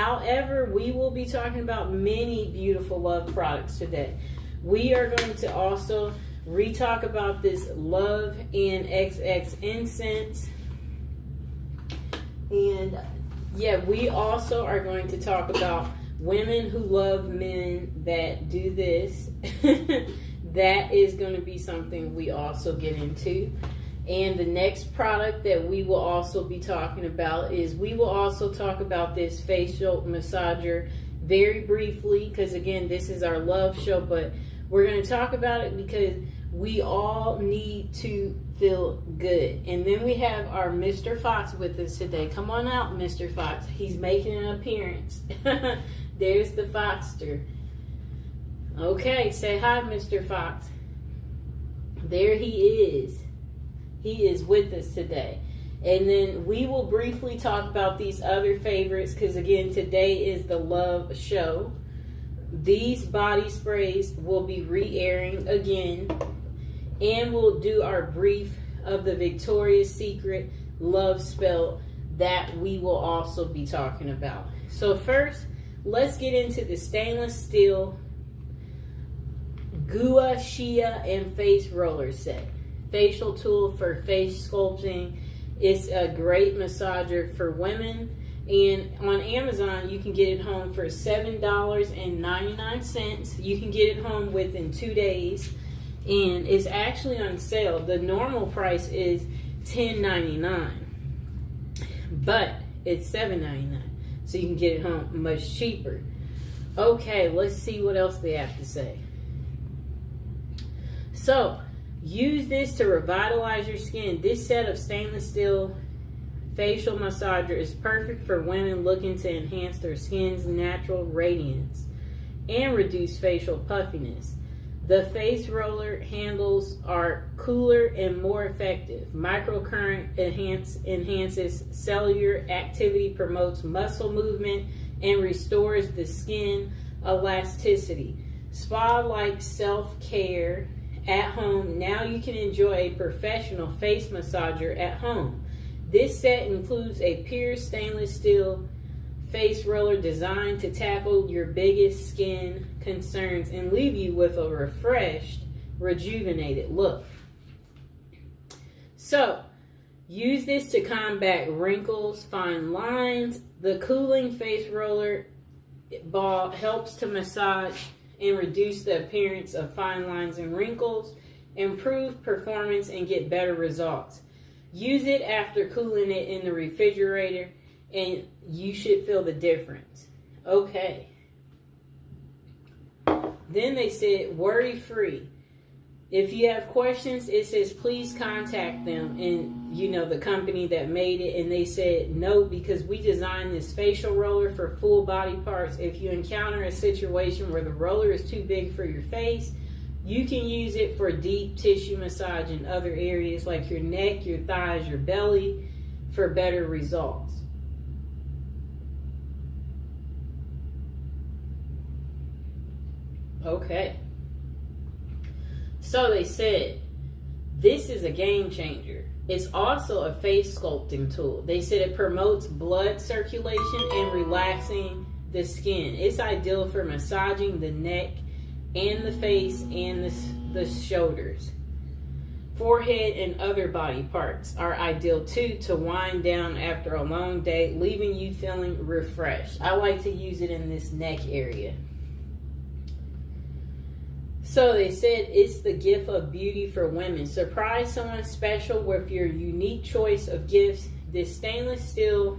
However, we will be talking about many beautiful Love products today. We are going to also re-talk about this Love and XX incense. And yeah, we also are going to talk about women who love men that do this. That is going to be something we also get into. And the next product that we will also be talking about is we will also talk about this facial massager very briefly, because again, this is our love show, but we're going to talk about it because we all need to feel good. And then we have our Mr. Fox with us today. Come on out, Mr. Fox. He's making an appearance. There's the Foxter. Okay, say hi, Mr. Fox. There he is. He is with us today. And then we will briefly talk about these other favorites because, again, today is the love show. These body sprays will be re-airing again. And we'll do our brief of the Victoria's Secret love spell that we will also be talking about. So first, let's get into the stainless steel Gua Shia and face roller set. Facial tool for face sculpting. It's a great massager for women. And on Amazon, you can get it home for $7.99. You can get it home within 2 days. And it's actually on sale. The normal price is $10.99. But it's $7.99. So you can get it home much cheaper. Okay, let's see what else they have to say. So, use this to revitalize your skin. This set of stainless steel facial massager is perfect for women looking to enhance their skin's natural radiance and reduce facial puffiness. The face roller handles are cooler and more effective. Microcurrent enhances cellular activity, promotes muscle movement, and restores the skin elasticity. Spa-like self-care at home. Now you can enjoy a professional face massager at home. This set includes a pure stainless steel face roller designed to tackle your biggest skin concerns and leave you with a refreshed, rejuvenated look. So, use this to combat wrinkles, fine lines. The cooling face roller ball helps to massage and reduce the appearance of fine lines and wrinkles, improve performance, and get better results. Use it after cooling it in the refrigerator, and you should feel the difference. Okay. Then they said, worry-free. If you have questions, it says, please contact them and, the company that made it. And they said, no, because we designed this facial roller for full body parts. If you encounter a situation where the roller is too big for your face, you can use it for deep tissue massage in other areas like your neck, your thighs, your belly for better results. Okay. So they said, this is a game changer. It's also a face sculpting tool. They said it promotes blood circulation and relaxing the skin. It's ideal for massaging the neck and the face and the shoulders. Forehead and other body parts are ideal too to wind down after a long day, leaving you feeling refreshed. I like to use it in this neck area. So they said it's the gift of beauty for women. Surprise someone special with your unique choice of gifts. This stainless steel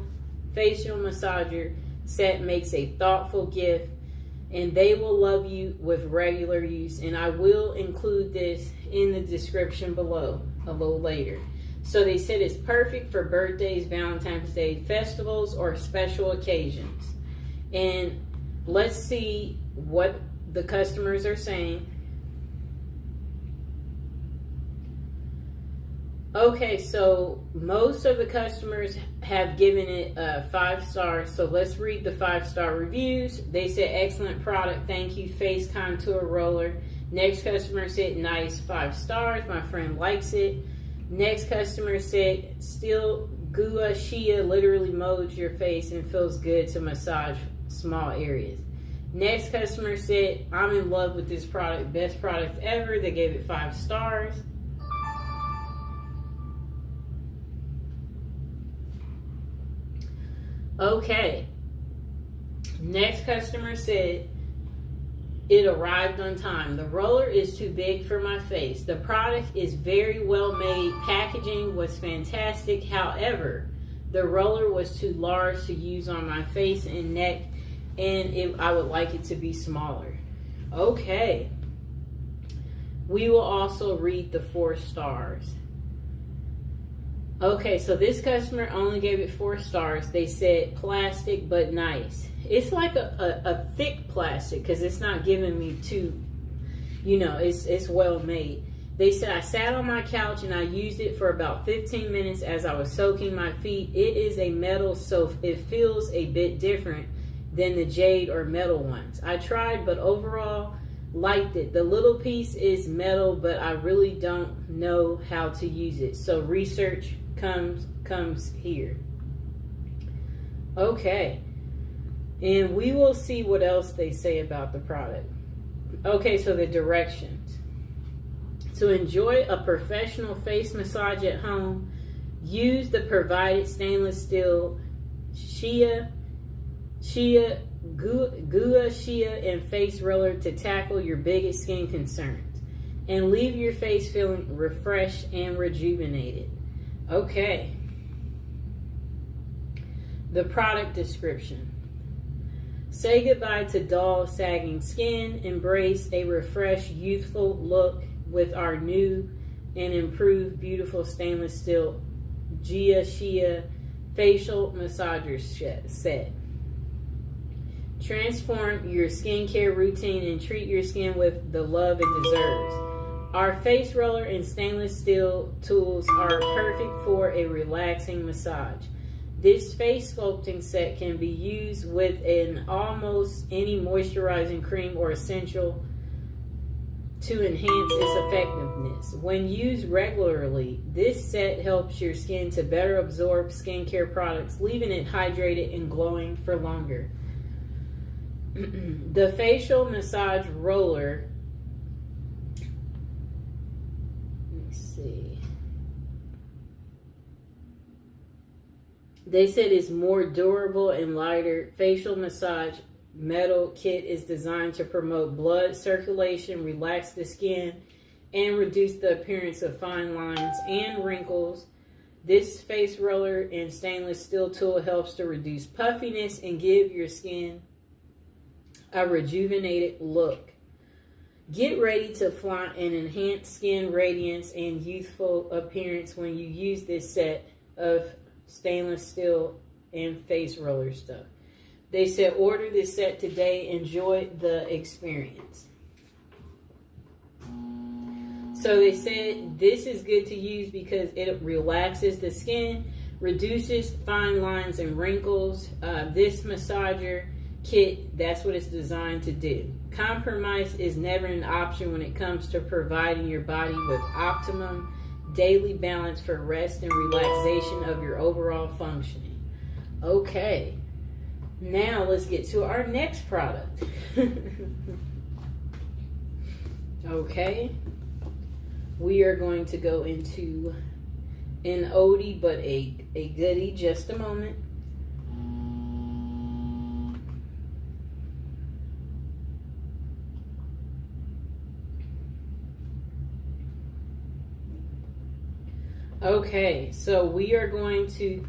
facial massager set makes a thoughtful gift, and they will love you with regular use. And I will include this in the description below a little later. So they said it's perfect for birthdays, Valentine's Day, festivals, or special occasions. And let's see what the customers are saying. Okay, so most of the customers have given it 5 stars. So let's read the 5-star reviews. They said, excellent product. Thank you. Face contour roller. Next customer said, nice, 5 stars. My friend likes it. Next customer said, still Gua Shia literally molds your face and feels good to massage small areas. Next customer said, I'm in love with this product, best product ever. They gave it 5 stars. Okay. Next customer said, it arrived on time. The roller is too big for my face. The product is very well made. Packaging was fantastic. However, the roller was too large to use on my face and neck, and I would like it to be smaller. Okay. We will also read the 4 stars. Okay, so this customer only gave it 4 stars. They said plastic but nice. It's like a thick plastic because it's not giving me too, it's well made. They said, I sat on my couch and I used it for about 15 minutes as I was soaking my feet. It is a metal, so it feels a bit different than the jade or metal ones. I tried, but overall liked it. The little piece is metal, but I really don't know how to use it. So research comes here. Okay. And we will see what else they say about the product. Okay, so the directions. To enjoy a professional face massage at home, use the provided stainless steel Shea, Gua Shea, and face roller to tackle your biggest skin concerns and leave your face feeling refreshed and rejuvenated. Okay. The product description. Say goodbye to dull, sagging skin. Embrace a refreshed, youthful look with our new and improved beautiful stainless steel Gua Shea facial massager set. Transform your skincare routine and treat your skin with the love it deserves. Our face roller and stainless steel tools are perfect for a relaxing massage. This face sculpting set can be used with almost any moisturizing cream or essential to enhance its effectiveness. When used regularly, this set helps your skin to better absorb skincare products, leaving it hydrated and glowing for longer. The facial massage roller, let me see. They said it's more durable and lighter. Facial massage metal kit is designed to promote blood circulation, relax the skin, and reduce the appearance of fine lines and wrinkles. This face roller and stainless steel tool helps to reduce puffiness and give your skin a rejuvenated look. Get ready to flaunt an enhanced skin radiance and youthful appearance when you use this set of stainless steel and face roller stuff. They said order this set today. Enjoy the experience. So they said this is good to use because it relaxes the skin, reduces fine lines and wrinkles. This massager kit, that's what it's designed to do. Compromise is never an option when it comes to providing your body with optimum daily balance for rest and relaxation of your overall functioning. Okay, now let's get to our next product. Okay, we are going to go into an oldie but a goodie. Just a moment. Okay, so we are going to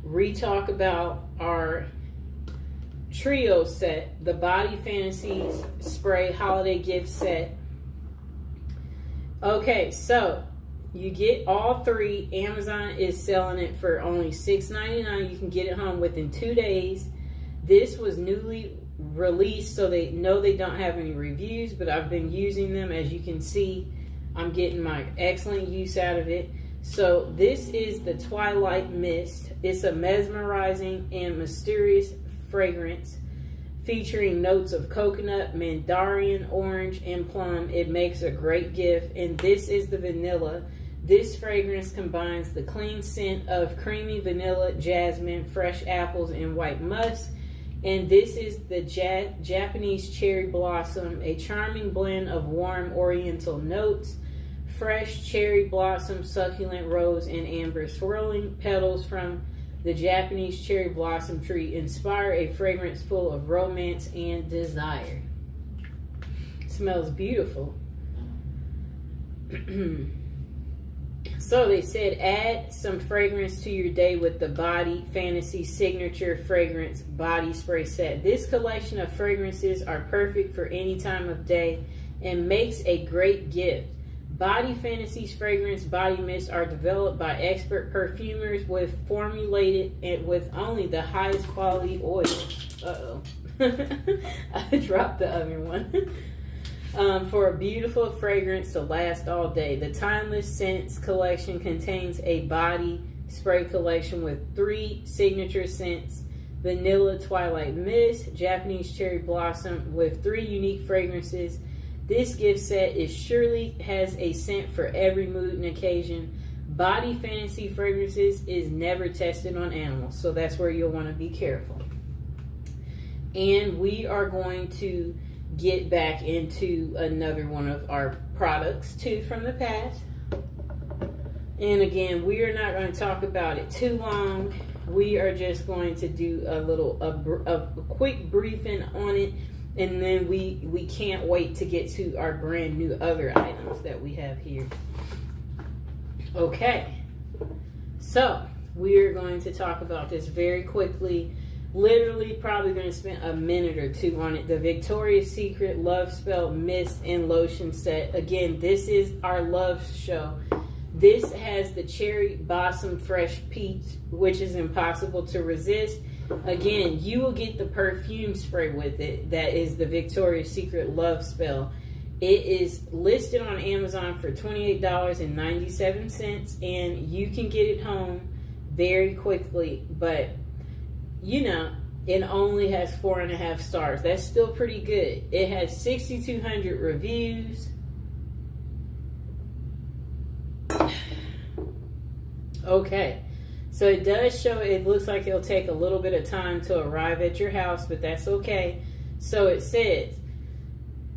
re-talk about our trio set, the Body Fantasies Spray Holiday Gift Set. Okay, so you get all 3. Amazon is selling it for only $6.99. You can get it home within 2 days. This was newly released, so they know they don't have any reviews, but I've been using them. As you can see, I'm getting my excellent use out of it. So this is the Twilight Mist. It's a mesmerizing and mysterious fragrance featuring notes of coconut, mandarin, orange, and plum. It makes a great gift. And this is the vanilla. This fragrance combines the clean scent of creamy vanilla, jasmine, fresh apples, and white musk And this is the Japanese cherry blossom, a charming blend of warm oriental notes, fresh cherry blossom, succulent rose, and amber swirling petals from the Japanese cherry blossom tree inspire a fragrance full of romance and desire. Smells beautiful. So they said add some fragrance to your day with the Body Fantasy Signature Fragrance Body Spray Set. This collection of fragrances are perfect for any time of day and makes a great gift. Body Fantasy's fragrance body mists are developed by expert perfumers formulated with only the highest quality oils. I dropped the other one. For a beautiful fragrance to last all day. The Timeless Scents collection contains a body spray collection with 3 signature scents: Vanilla Twilight Mist, Japanese Cherry Blossom, with 3 unique fragrances. This gift set surely has a scent for every mood and occasion. Body Fantasy Fragrances is never tested on animals, so that's where you'll want to be careful. And we are going to get back into another one of our products too from the past. And again, we are not going to talk about it too long. We are just going to do a quick briefing on it, and then we can't wait to get to our brand new other items that we have here. Okay, so we're going to talk about this very quickly. Literally probably going to spend a minute or 2 on it. The Victoria's Secret Love Spell Mist and Lotion Set. Again, this is our love show. This has the Cherry Blossom Fresh Peach, which is impossible to resist. Again, you will get the perfume spray with it. That is the Victoria's Secret Love Spell. It is listed on Amazon for $28.97, and you can get it home very quickly, but you know, it only has 4.5 stars. That's still pretty good. It has 6,200 reviews. Okay, so it does show, it looks like it'll take a little bit of time to arrive at your house, but that's okay. So it says,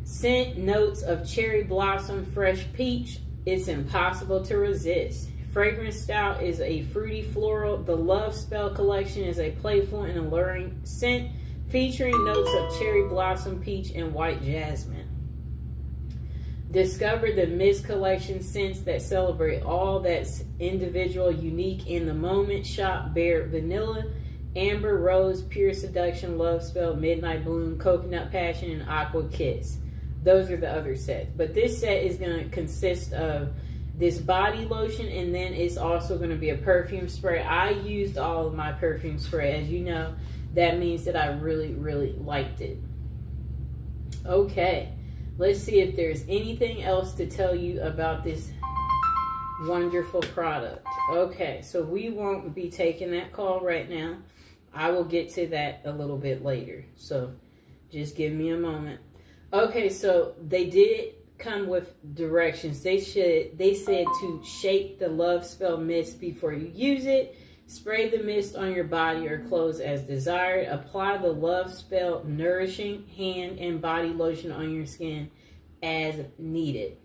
scent notes of cherry blossom, fresh peach. It's impossible to resist. Fragrance style is a fruity floral. The Love Spell collection is a playful and alluring scent featuring notes of cherry blossom, peach, and white jasmine. Discover the Mist collection scents that celebrate all that's individual, unique in the moment. Shop Bare Vanilla, Amber, Rose, Pure Seduction, Love Spell, Midnight Bloom, Coconut Passion, and Aqua Kiss. Those are the other sets. But this set is going to consist of this body lotion, and then it's also going to be a perfume spray. I used all of my perfume spray. As you know, that means that I really, really liked it. Okay, let's see if there's anything else to tell you about this wonderful product. Okay, so we won't be taking that call right now. I will get to that a little bit later, so just give me a moment. Okay, so they did come with directions. They said to shake the Love Spell mist before you use it. Spray the mist on your body or clothes as desired. Apply the Love Spell nourishing hand and body lotion on your skin as needed.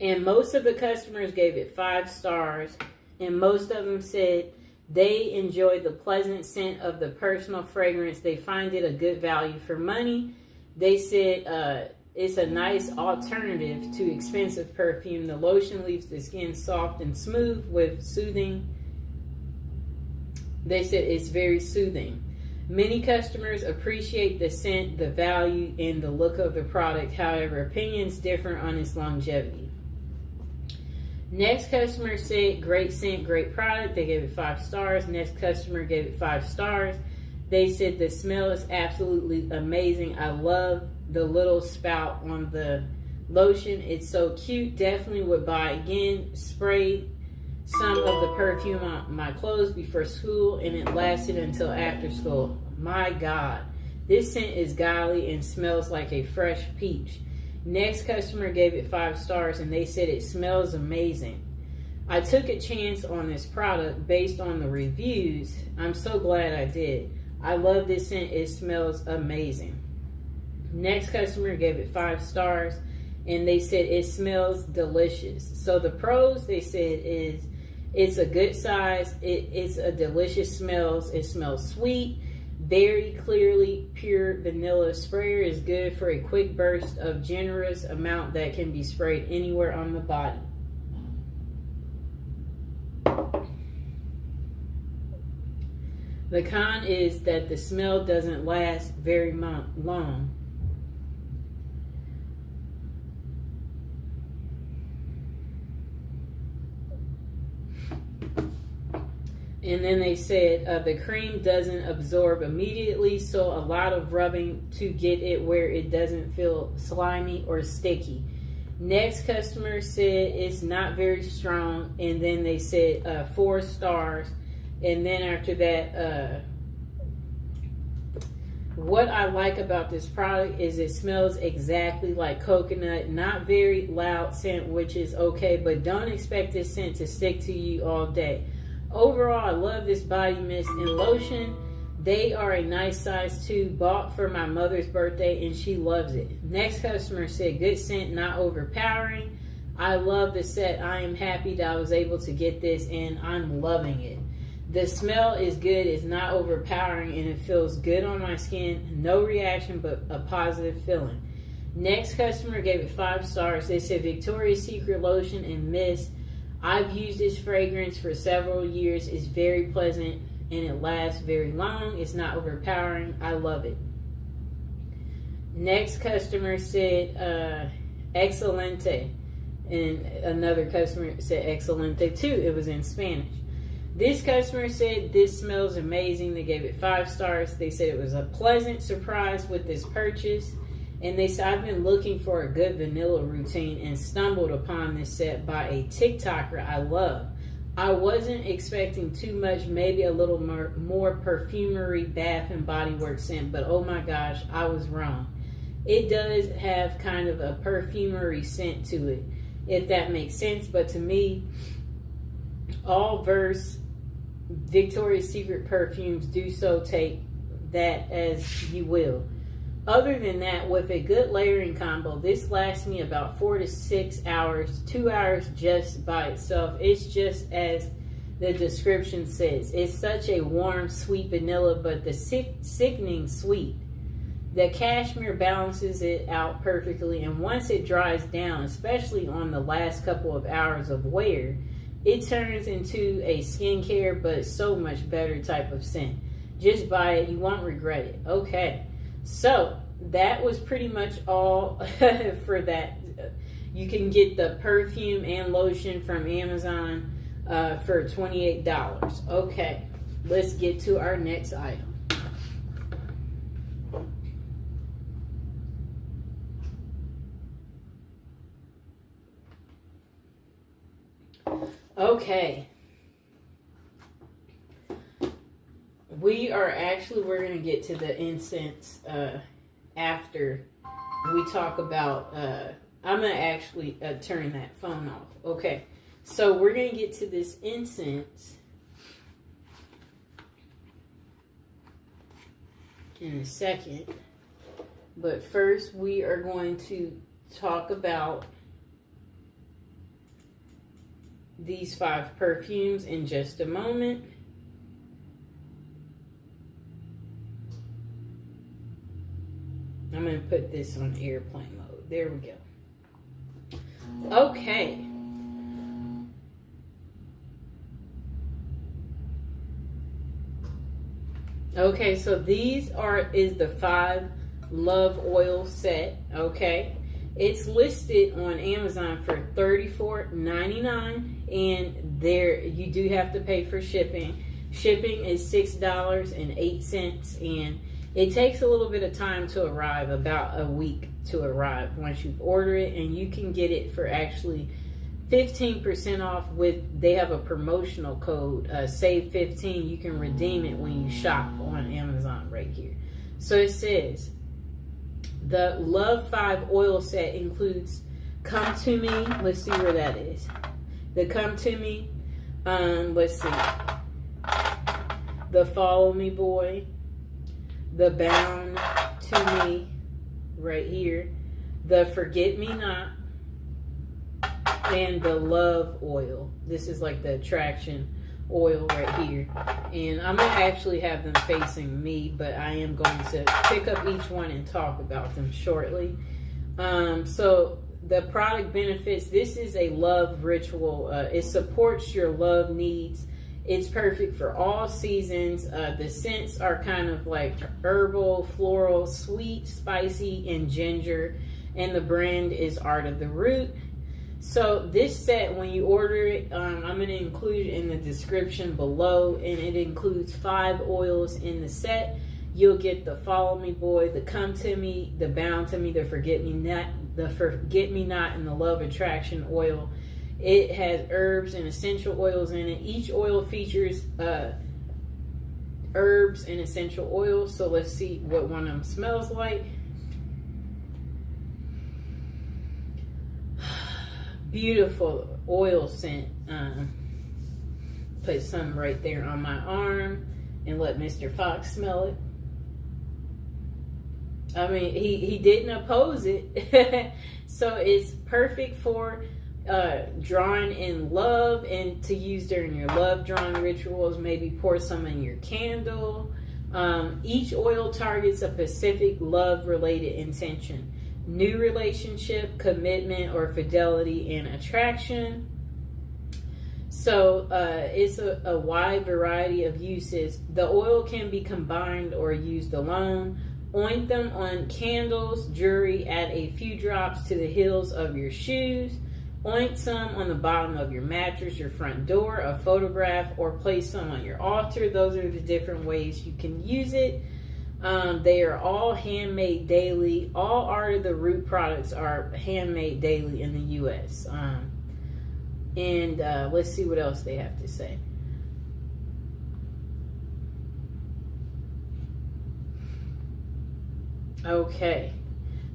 And most of the customers gave it 5 stars, and most of them said they enjoyed the pleasant scent of the personal fragrance. They find it a good value for money. They said it's a nice alternative to expensive perfume. The lotion leaves the skin soft and smooth with soothing. They said it's very soothing. Many customers appreciate the scent, the value, and the look of the product. However, opinions differ on its longevity. Next customer said, great scent, great product. They gave it 5 stars. Next customer gave it 5 stars. They said the smell is absolutely amazing. I love the little spout on the lotion. It's so cute. Definitely would buy again. Sprayed some of the perfume on my clothes before school, and it lasted until after school. My God, this scent is godly and smells like a fresh peach. Next customer gave it 5 stars, and they said it smells amazing. I took a chance on this product based on the reviews. I'm so glad I did. I love this scent. It smells amazing. Next customer gave it 5 stars, and they said it smells delicious. So the pros, they said, is it's a good size. It's a delicious smells. It smells sweet. Very clearly pure vanilla. Sprayer is good for a quick burst of generous amount that can be sprayed anywhere on the body. The con is that the smell doesn't last very long. And then they said the cream doesn't absorb immediately, so a lot of rubbing to get it where it doesn't feel slimy or sticky. Next customer said it's not very strong, and then they said 4 stars. And then after that, what I like about this product is it smells exactly like coconut. Not very loud scent, which is okay, but don't expect this scent to stick to you all day. Overall, I love this body mist and lotion. They are a nice size too. Bought for my mother's birthday and she loves it. Next customer said good scent, not overpowering. I love the set. I am happy that I was able to get this and I'm loving it. The smell is good. It's not overpowering and it feels good on my skin. No reaction, but a positive feeling. Next customer gave it 5 stars. They said Victoria's Secret lotion and mist. I've used this fragrance for several years. It's very pleasant and it lasts very long. It's not overpowering. I love it. Next customer said Excelente. And another customer said Excelente too. It was in Spanish. This customer said this smells amazing. They gave it 5 stars. They said it was a pleasant surprise with this purchase. And they said, I've been looking for a good vanilla routine and stumbled upon this set by a TikToker I love. I wasn't expecting too much, maybe a little more perfumery, Bath and Body Works scent, but oh my gosh, I was wrong. It does have kind of a perfumery scent to it, if that makes sense. But to me, all Verse Victoria's Secret perfumes do so, take that as you will. Other than that, with a good layering combo, this lasts me about 4 to 6 hours, 2 hours just by itself. It's just as the description says. It's such a warm, sweet vanilla, but the sickening sweet. The cashmere balances it out perfectly, and once it dries down, especially on the last couple of hours of wear, it turns into a skincare, but so much better type of scent. Just buy it. You won't regret it. Okay. So that was pretty much all for that. You can get the perfume and lotion from Amazon for $28. Okay, let's get to our next item. Okay. We're going to get to the incense after we talk about, I'm going to actually turn that phone off. Okay, so we're going to get to this incense in a second. But first, we are going to talk about these 5 perfumes in just a moment. I'm going to put this on airplane mode. There we go. Okay. Okay, so these is the 5 Love Oil set. Okay. It's listed on Amazon for $34.99, and there you do have to pay for shipping. Shipping is $6.08, and it takes a little bit of time to arrive, about a week to arrive once you've ordered it, and you can get it for actually 15% off they have a promotional code, save 15. You can redeem it when you shop on Amazon right here. So it says, the Love 5 oil set includes Come To Me. Let's see where that is. The Come To Me. Let's see. The Follow Me Boy. the Bound to Me right here, the Forget Me Not, and the Love Oil. This is like the attraction oil right here. And I'm going to actually have them facing me, but I am going to pick up each one and talk about them shortly. So the product benefits, this is a love ritual. It supports your love needs. It's perfect for all seasons. The scents are kind of like herbal, floral, sweet, spicy, and ginger. And the brand is Art of the Root. So this set, when you order it, I'm going to include it in the description below. And it includes 5 oils in the set. You'll get the Follow Me Boy, the Come To Me, the Bound To Me, the Forget Me Not, and the Love Attraction oil. It has herbs and essential oils in it. Each oil features herbs and essential oils. So let's see what one of them smells like. Beautiful oil scent. Put some right there on my arm and let Mr. Fox smell it. I mean, he didn't oppose it. So it's perfect for drawing in love and to use during your love drawing rituals. Maybe pour some in your candle. Each oil targets a specific love related intention: new relationship, commitment, or fidelity and attraction. So it's a wide variety of uses. The oil can be combined or used alone. Oint them on candles, jewelry, add a few drops to the heels of your shoes. Oint some on the bottom of your mattress, your front door, a photograph, or place some on your altar. Those are the different ways you can use it. They are all handmade daily. All Art of the Root products are handmade daily in the U.S. And let's see what else they have to say. Okay.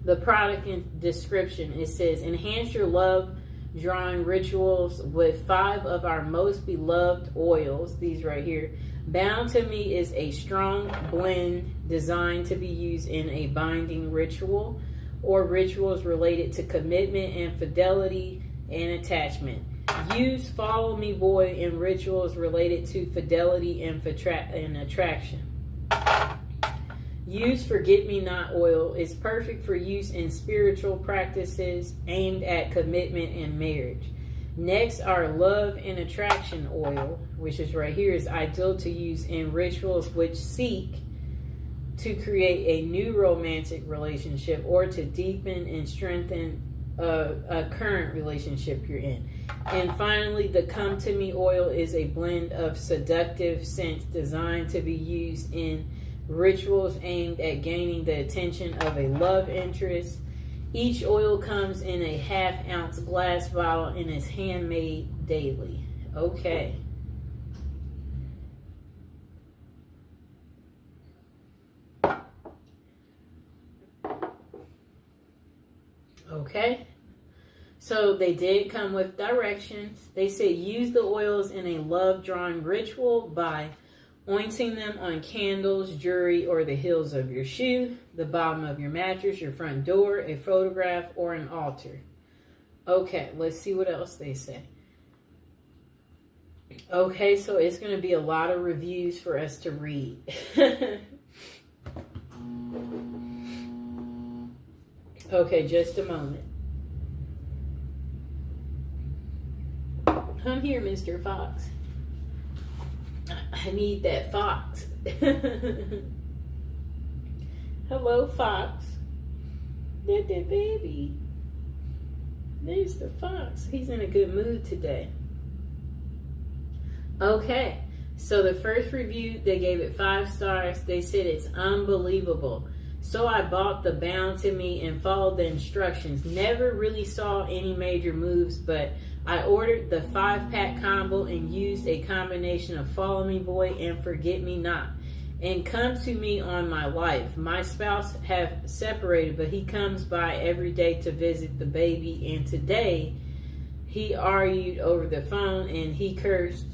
The product description, it says, enhance your love drawing rituals with 5 of our most beloved oils. These right here. Bound to Me is a strong blend designed to be used in a binding ritual or rituals related to commitment and fidelity and attachment. Use Follow Me Boy in rituals related to fidelity and attraction. Use Forget Me Not oil is perfect for use in spiritual practices aimed at commitment and marriage. Next, our Love and Attraction oil, which is right here, is ideal to use in rituals which seek to create a new romantic relationship or to deepen and strengthen a current relationship you're in. And finally, the Come To Me oil is a blend of seductive scents designed to be used in rituals aimed at gaining the attention of a love interest. Each oil comes in a 1/2 ounce glass bottle and is handmade daily. Okay. Okay. So they did come with directions. They said use the oils in a love drawing ritual by ointing them on candles, jewelry, or the heels of your shoe, the bottom of your mattress, your front door, a photograph, or an altar. Okay, let's see what else they say. Okay, so it's going to be a lot of reviews for us to read. Okay, just a moment. Come here, Mr. Fox. I need that fox. Hello, Fox. That baby. There's the fox. He's in a good mood today. Okay, so the first review, they gave it 5 stars. They said it's unbelievable. So I bought the Bound to Me and followed the instructions. Never really saw any major moves, but I ordered the 5-pack combo and used a combination of Follow Me Boy and Forget Me Not. And Come To Me on my life. My spouse have separated, but he comes by every day to visit the baby. And today, he argued over the phone and he cursed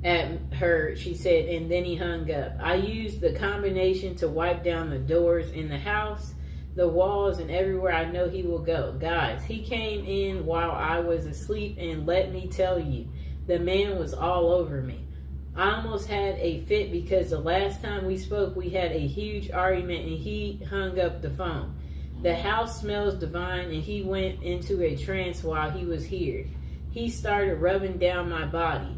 at her. She said, and then he hung up. I used the combination to wipe down the doors in the house, the walls, and everywhere I know he will go. Guys, he came in while I was asleep, and let me tell you, the man was all over me. I almost had a fit because the last time we spoke, we had a huge argument and he hung up the phone. The house smells divine and he went into a trance while he was here. He started rubbing down my body.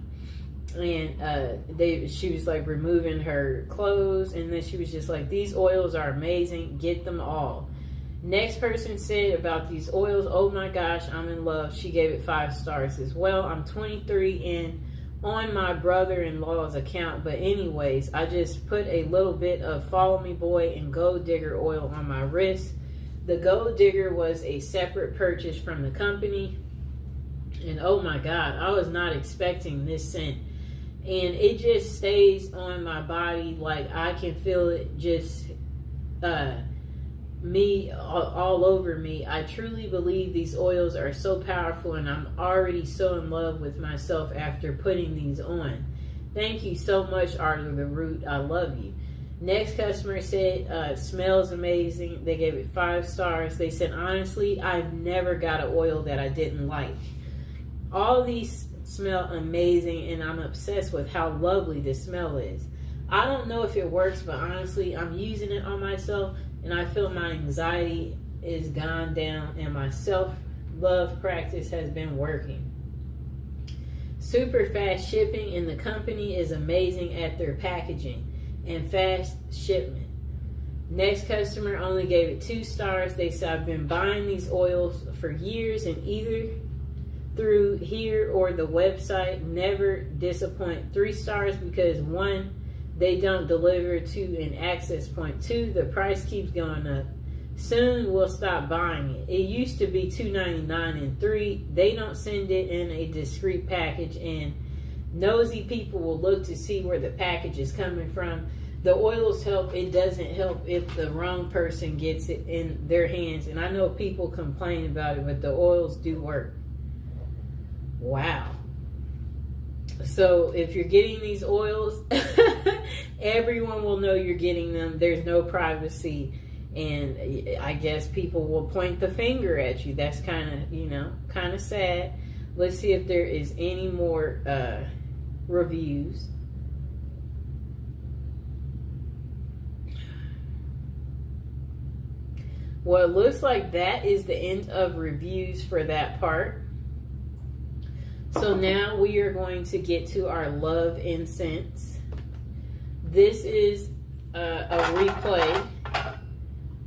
And she was like removing her clothes, and then she was just like, these oils are amazing, get them all. Next person said about these oils, oh my gosh, I'm in love. She gave it 5 stars as well. I'm 23 and on my brother-in-law's account, but anyways, I just put a little bit of Follow Me Boy and Gold Digger oil on my wrist. The Gold Digger was a separate purchase from the company, and oh my god, I was not expecting this scent. And it just stays on my body, like I can feel it just me all over me. I truly believe these oils are so powerful, and I'm already so in love with myself after putting these on. Thank you so much, Art of the Root. I love you. Next customer said, smells amazing. They gave it 5 stars. They said, honestly, I've never got an oil that I didn't like. All these smell amazing, and I'm obsessed with how lovely this smell is. I don't know if it works, but honestly, I'm using it on myself, and I feel my anxiety is gone down, and my self-love practice has been working. Super fast shipping, and the company is amazing at their packaging and fast shipment. Next customer only gave it 2 stars. They said, I've been buying these oils for years, and either through here or the website, never disappoint. 3 stars because 1, they don't deliver to an access point. 2, the price keeps going up. Soon we'll stop buying it. It used to be $2.99, and 3, they don't send it in a discreet package, and nosy people will look to see where the package is coming from. The oils help. It doesn't help if the wrong person gets it in their hands, and I know people complain about it, but the oils do work. Wow. So if you're getting these oils, everyone will know you're getting them. There's no privacy, and I guess people will point the finger at you. That's kind of sad. Let's see if there is any more reviews. Well, it looks like that is the end of reviews for that part. So now we are going to get to our love incense. This is a replay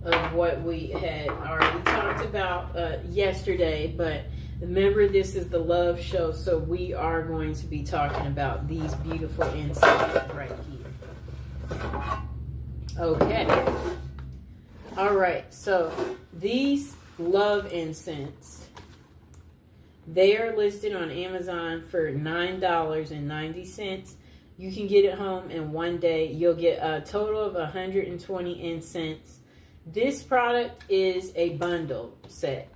of what we had already talked about yesterday, but remember, this is the love show, so we are going to be talking about these beautiful incenses right here. Okay. All right, so these love incense, they are listed on Amazon for $9.90. You can get it home in one day. You'll get a total of 120 incense. This product is a bundle set.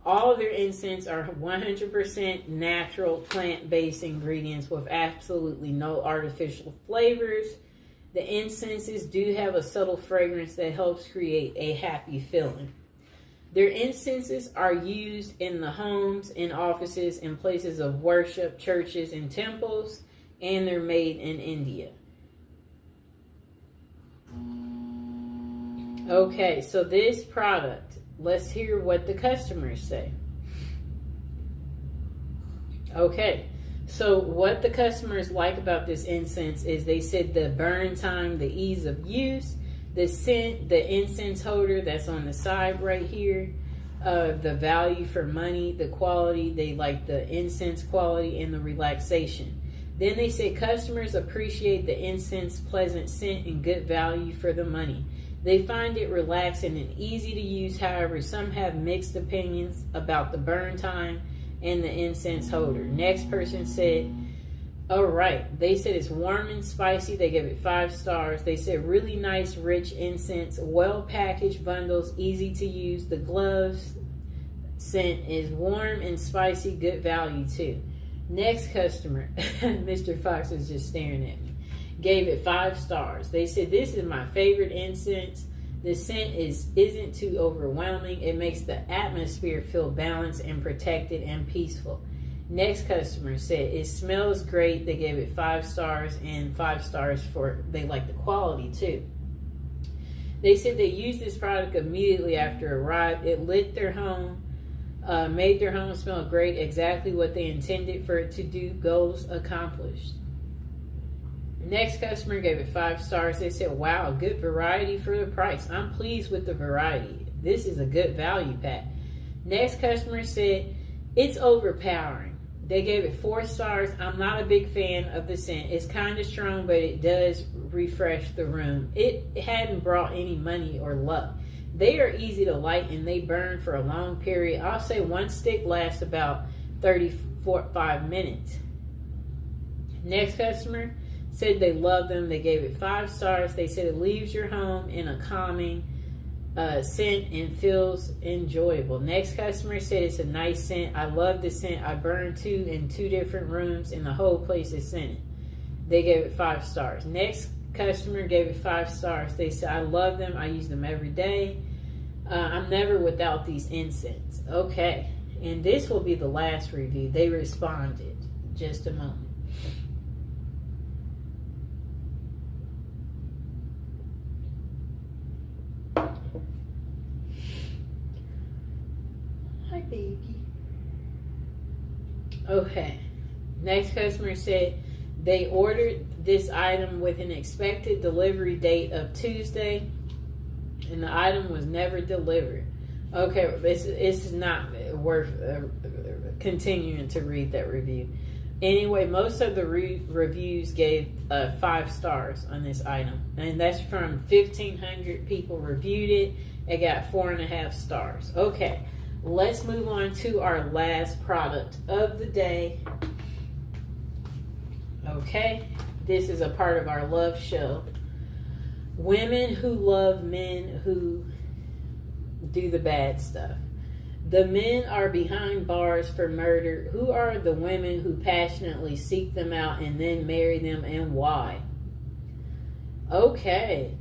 All of their incense are 100% natural plant-based ingredients with absolutely no artificial flavors. The incenses do have a subtle fragrance that helps create a happy feeling. Their incenses are used in the homes, in offices, in places of worship, churches, and temples, and they're made in India. Okay, so this product, let's hear what the customers say. Okay, so what the customers like about this incense is they said the burn time, the ease of use, the scent, the incense holder that's on the side right here, the value for money, the quality, they like the incense quality, and the relaxation. Then they say customers appreciate the incense pleasant scent and good value for the money. They find it relaxing and easy to use. However, some have mixed opinions about the burn time and the incense holder. Next person said, all right, they said it's warm and spicy. They gave it 5 stars. They said really nice, rich incense, well packaged bundles, easy to use. The gloves scent is warm and spicy, good value too. Next customer, Mr. Fox is just staring at me, gave it 5 stars. They said, this is my favorite incense. The scent isn't too overwhelming. It makes the atmosphere feel balanced and protected and peaceful. Next customer said, it smells great. They gave it 5 stars and 5 stars for they like the quality too. They said they used this product immediately after it arrived. It lit their home, made their home smell great, exactly what they intended for it to do. Goals accomplished. Next customer gave it 5 stars. They said, wow, good variety for the price. I'm pleased with the variety. This is a good value pack. Next customer said, it's overpowering. They gave it 4 stars. I'm not a big fan of the scent. It's kind of strong, but it does refresh the room. It hadn't brought any money or luck. They are easy to light and they burn for a long period. I'll say 1 stick lasts about 35 minutes. Next customer said they love them. They gave it 5 stars. They said it leaves your home in a calming scent and feels enjoyable. Next customer said it's a nice scent. I love the scent. I burned 2 in 2 different rooms and the whole place is scented. They gave it 5 stars. Next customer gave it 5 stars. They said, I love them. I use them every day. I'm never without these incense. Okay. And this will be the last review. They responded. Just a moment. Hi, baby. Okay. Next customer said they ordered this item with an expected delivery date of Tuesday, and the item was never delivered. Okay, it's not worth continuing to read that review. Anyway, most of the reviews gave 5 stars on this item, and that's from 1,500 people reviewed it. It got 4.5 stars. Okay. Let's move on to our last product of the day. Okay, this is a part of our love show. Women who love men who do the bad stuff. The men are behind bars for murder. Who are the women who passionately seek them out and then marry them, and why? Okay,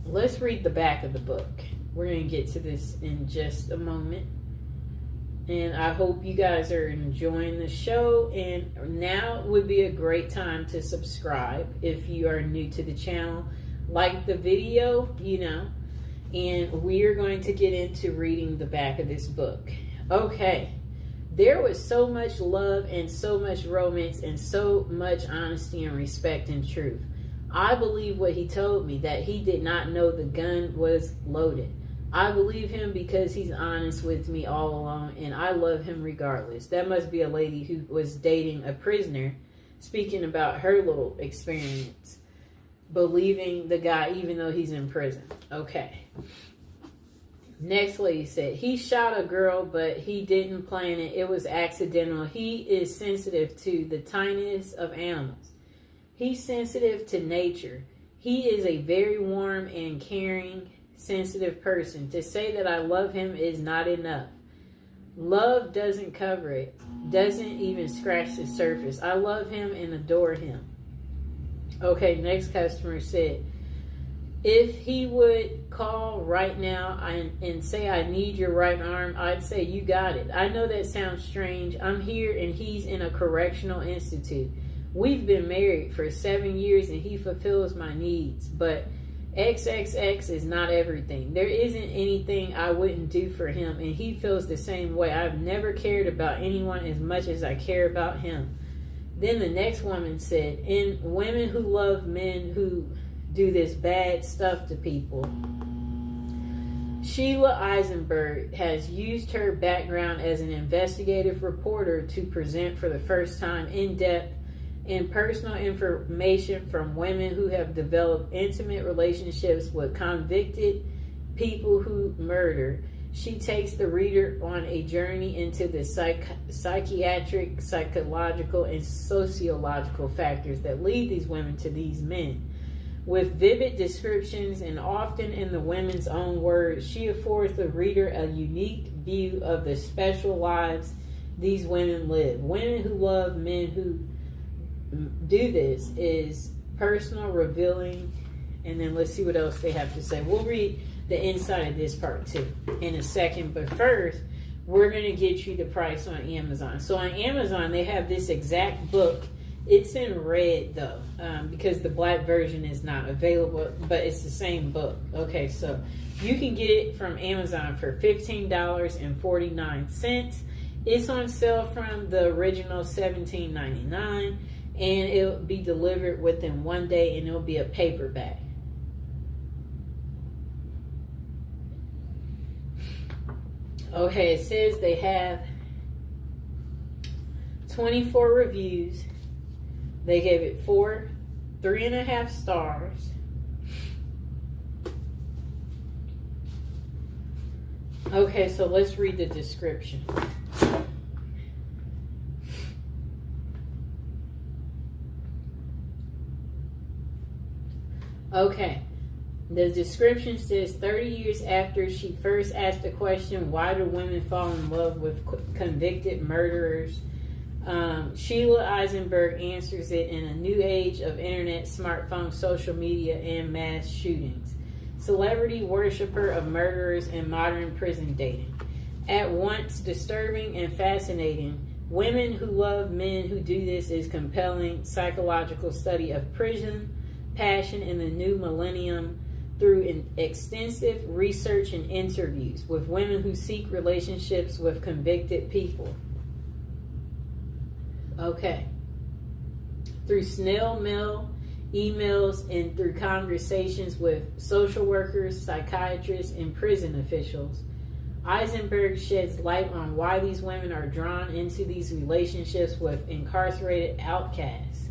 let's read the back of the book. We're going to get to this in just a moment. And I hope you guys are enjoying the show. And now would be a great time to subscribe if you are new to the channel. Like the video, And we are going to get into reading the back of this book. Okay. There was so much love and so much romance and so much honesty and respect and truth. I believe what he told me, that he did not know the gun was loaded. I believe him because he's honest with me all along, and I love him regardless. That must be a lady who was dating a prisoner, speaking about her little experience, believing the guy even though he's in prison. Okay. Next lady said, he shot a girl, but he didn't plan it. It was accidental. He is sensitive to the tiniest of animals. He's sensitive to nature. He is a very warm and caring, sensitive person. To say that I love him is not enough. Love doesn't cover it, doesn't even scratch the surface. I love him and adore him. Okay, next customer said, if he would call right now and say, I need your right arm, I'd say, you got it. I know that sounds strange. I'm here and he's in a correctional institute. We've been married for 7 years and he fulfills my needs, but XXX is not everything. There isn't anything I wouldn't do for him, and he feels the same way. I've never cared about anyone as much as I care about him. Then the next woman said, in women who love men who do this bad stuff to people, Sheila Eisenberg has used her background as an investigative reporter to present for the first time in-depth and personal information from women who have developed intimate relationships with convicted people who murder. She takes the reader on a journey into the psychiatric, psychological, and sociological factors that lead these women to these men. With vivid descriptions and often in the women's own words, she affords the reader a unique view of the special lives these women live. Women who love men who do this is personal, revealing, and then let's see what else they have to say. We'll read the inside of this part too in a second, but first we're going to get you the price on Amazon. So on Amazon they have this exact book. It's in red though, because the black version is not available, but it's the same book. Okay, so you can get it from Amazon for $15.49. It's on sale from the original $17.99, and it'll be delivered within 1 day, and it'll be a paperback. Okay, it says they have 24 reviews. They gave it 3.5 stars. Okay, so let's read the description. Okay. The description says 30 years after she first asked the question, why do women fall in love with convicted murderers? Sheila Eisenberg answers it in a new age of internet, smartphone, social media, and mass shootings. Celebrity worshiper of murderers and modern prison dating. At once disturbing and fascinating, Women Who Love Men Who Do This is compelling psychological study of prison, passion in the new millennium, through extensive research and interviews with women who seek relationships with convicted people. Okay. Through snail mail, emails, and through conversations with social workers, psychiatrists, and prison officials, Eisenberg sheds light on why these women are drawn into these relationships with incarcerated outcasts.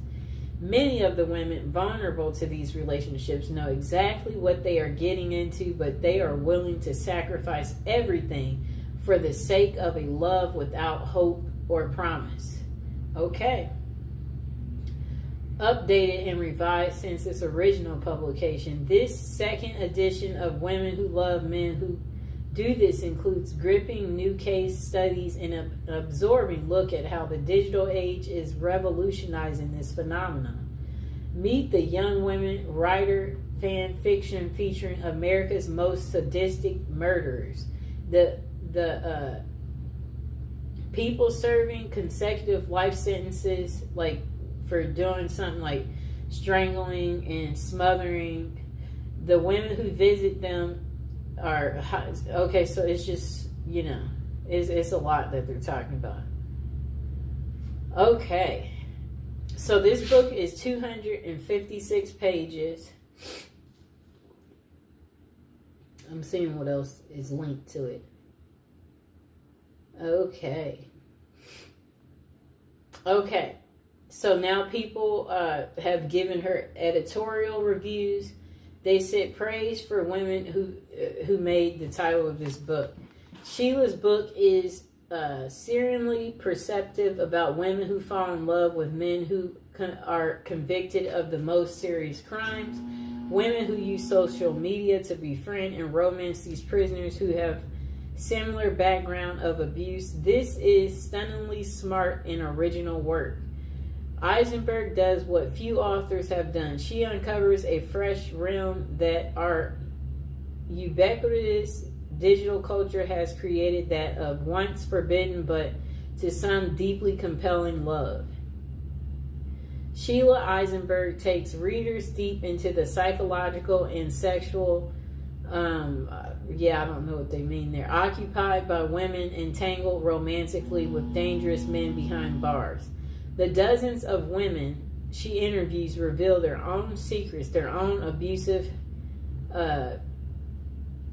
Many of the women vulnerable to these relationships know exactly what they are getting into, but they are willing to sacrifice everything for the sake of a love without hope or promise. Okay. Updated and revised since its original publication, this second edition of Women Who Love Men Who Do This includes gripping new case studies and an absorbing look at how the digital age is revolutionizing this phenomenon. Meet the young women writer fan fiction featuring America's most sadistic murderers. The people serving consecutive life sentences, like for doing something like strangling and smothering. The women who visit them are okay. So it's just, it's a lot that they're talking about. Okay, so this book is 256 pages. I'm seeing what else is linked to it. Okay, so now people have given her editorial reviews. They said praise for women who made the title of this book. Sheila's book is searingly perceptive about women who fall in love with men who are convicted of the most serious crimes. Women who use social media to befriend and romance these prisoners who have similar background of abuse. This is stunningly smart and original work. Eisenberg does what few authors have done. She uncovers a fresh realm that our ubiquitous digital culture has created, that of once forbidden but to some deeply compelling love. Sheila Eisenberg takes readers deep into the psychological and sexual, I don't know what they mean there, occupied by women entangled romantically with dangerous men behind bars. The dozens of women she interviews reveal their own secrets, their own abusive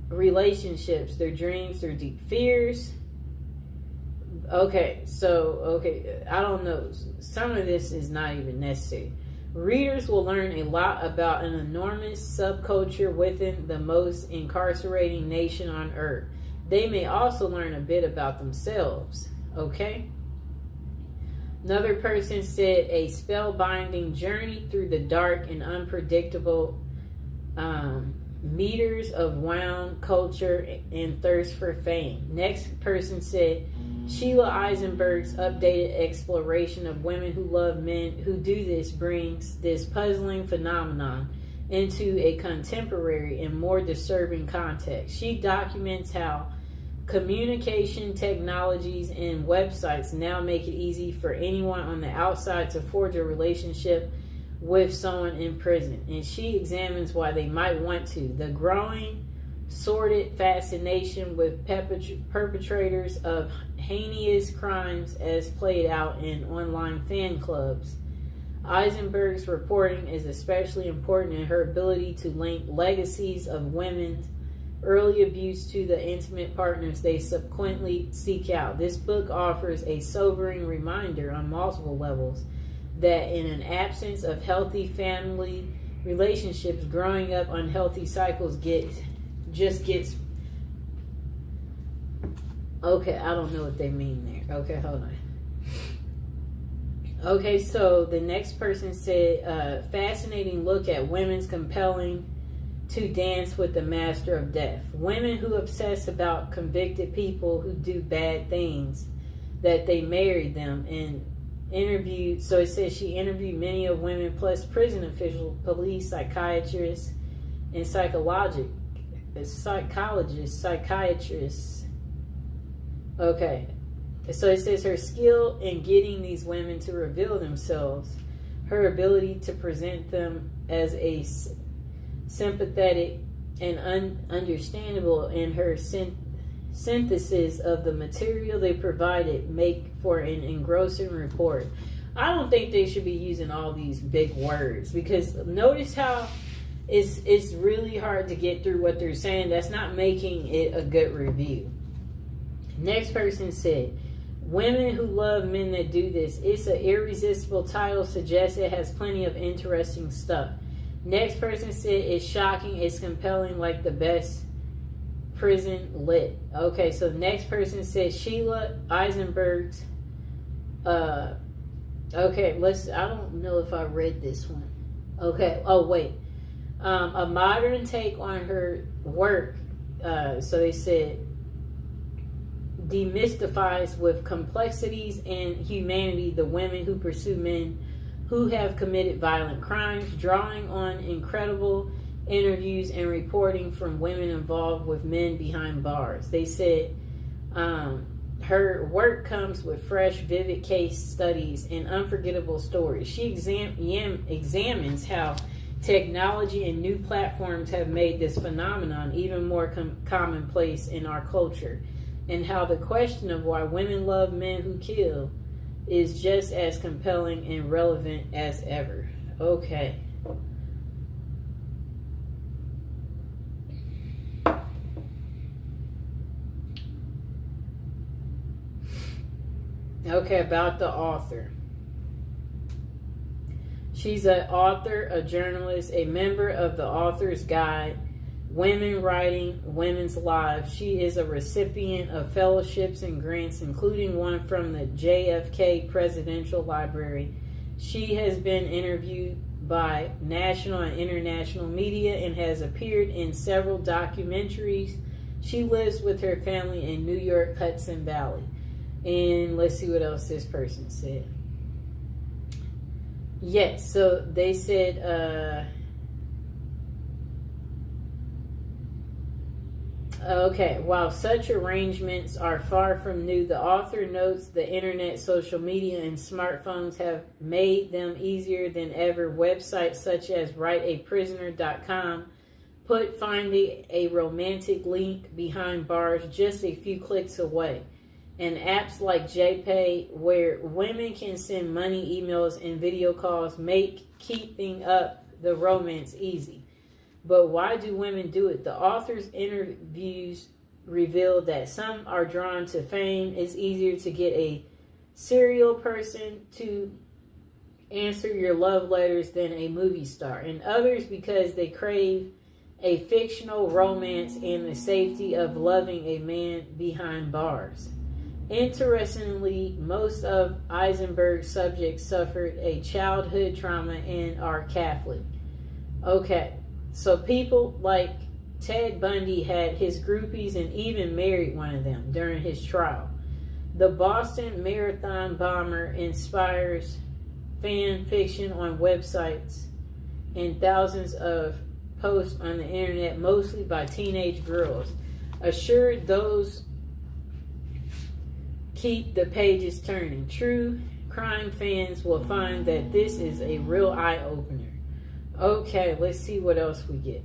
relationships, their dreams, their deep fears. Okay, I don't know. Some of this is not even necessary. Readers will learn a lot about an enormous subculture within the most incarcerating nation on earth. They may also learn a bit about themselves. Okay? Another person said a spellbinding journey through the dark and unpredictable meters of wound culture and thirst for fame. Next person said Sheila Eisenberg's updated exploration of women who love men who do this brings this puzzling phenomenon into a contemporary and more disturbing context. She documents how communication technologies and websites now make it easy for anyone on the outside to forge a relationship with someone in prison, and she examines why they might want to. The growing sordid fascination with perpetrators of heinous crimes as played out in online fan clubs. Eisenberg's reporting is especially important in her ability to link legacies of women's early abuse to the intimate partners they subsequently seek out. This book offers a sobering reminder on multiple levels that in an absence of healthy family relationships, growing up unhealthy cycles gets okay, I don't know what they mean there. Okay, hold on. Okay, so the next person said, fascinating look at women's compelling to dance with the master of death. Women who obsess about convicted people who do bad things, that they married them, and interviewed. So it says she interviewed many of women plus prison officials, police, psychiatrists, and psychologists. Okay. So it says her skill in getting these women to reveal themselves, her ability to present them as a sympathetic and understandable, and her synthesis of the material they provided make for an engrossing report. I don't think they should be using all these big words, because notice how it's really hard to get through what they're saying. That's not making it a good review. Next person said, women who love men that do this. It's an irresistible title, suggests it has plenty of interesting stuff. Next person said, it's shocking, it's compelling, like the best prison lit. Okay, so the next person said Sheila Eisenberg's okay, I don't know if I read this one. Okay, oh wait. A modern take on her work, so they said, demystifies with complexities and humanity the women who pursue men who have committed violent crimes, drawing on incredible interviews and reporting from women involved with men behind bars. They said her work comes with fresh, vivid case studies and unforgettable stories. She examines how technology and new platforms have made this phenomenon even more commonplace in our culture, and how the question of why women love men who kill is just as compelling and relevant as ever. Okay. Okay, about the author. She's an author, a journalist, a member of the Author's Guide, Women Writing Women's Lives. She is a recipient of fellowships and grants, including one from the JFK Presidential Library. She has been interviewed by national and international media and has appeared in several documentaries. She lives with her family in New York, Hudson Valley. And let's see what else this person said. Yes, so they said, okay, while such arrangements are far from new, the author notes the internet, social media, and smartphones have made them easier than ever. Websites such as writeaprisoner.com put finding a romantic link behind bars just a few clicks away. And apps like JPay, where women can send money, emails, and video calls, make keeping up the romance easy. But why do women do it? The author's interviews reveal that some are drawn to fame. It's easier to get a serial person to answer your love letters than a movie star. And others because they crave a fictional romance and the safety of loving a man behind bars. Interestingly, most of Eisenberg's subjects suffered a childhood trauma and are Catholic. Okay, so people like Ted Bundy had his groupies and even married one of them during his trial. The Boston Marathon bomber inspires fan fiction on websites and thousands of posts on the internet, mostly by teenage girls. Assured those keep the pages turning. True crime fans will find that this is a real eye-opener. Okay, let's see what else we get.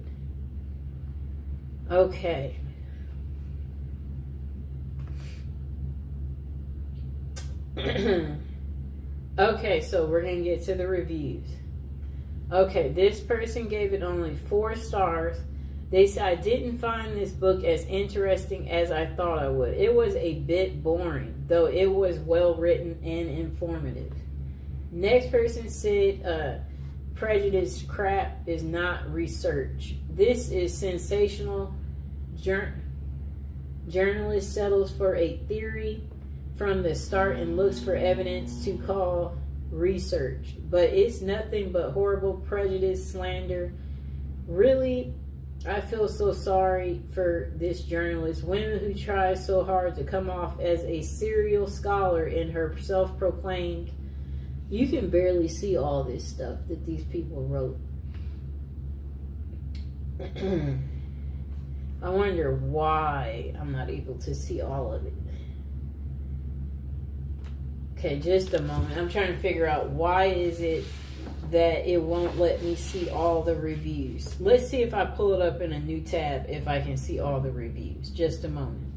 Okay. Okay, so we're going to get to the reviews. Okay, this person gave it only 4 stars. They said, I didn't find this book as interesting as I thought I would. It was a bit boring, though it was well written and informative. Next person said, prejudice crap is not research. This is sensational. Journalist settles for a theory from the start and looks for evidence to call research, but it's nothing but horrible prejudice, slander. Really, I feel so sorry for this journalist. Women who try so hard to come off as a serial scholar in her self-proclaimed. You can barely see all this stuff that these people wrote. I wonder why I'm not able to see all of it. Okay, just a moment. I'm trying to figure out why is it that it won't let me see all the reviews. Let's see if I pull it up in a new tab if I can see all the reviews. Just a moment.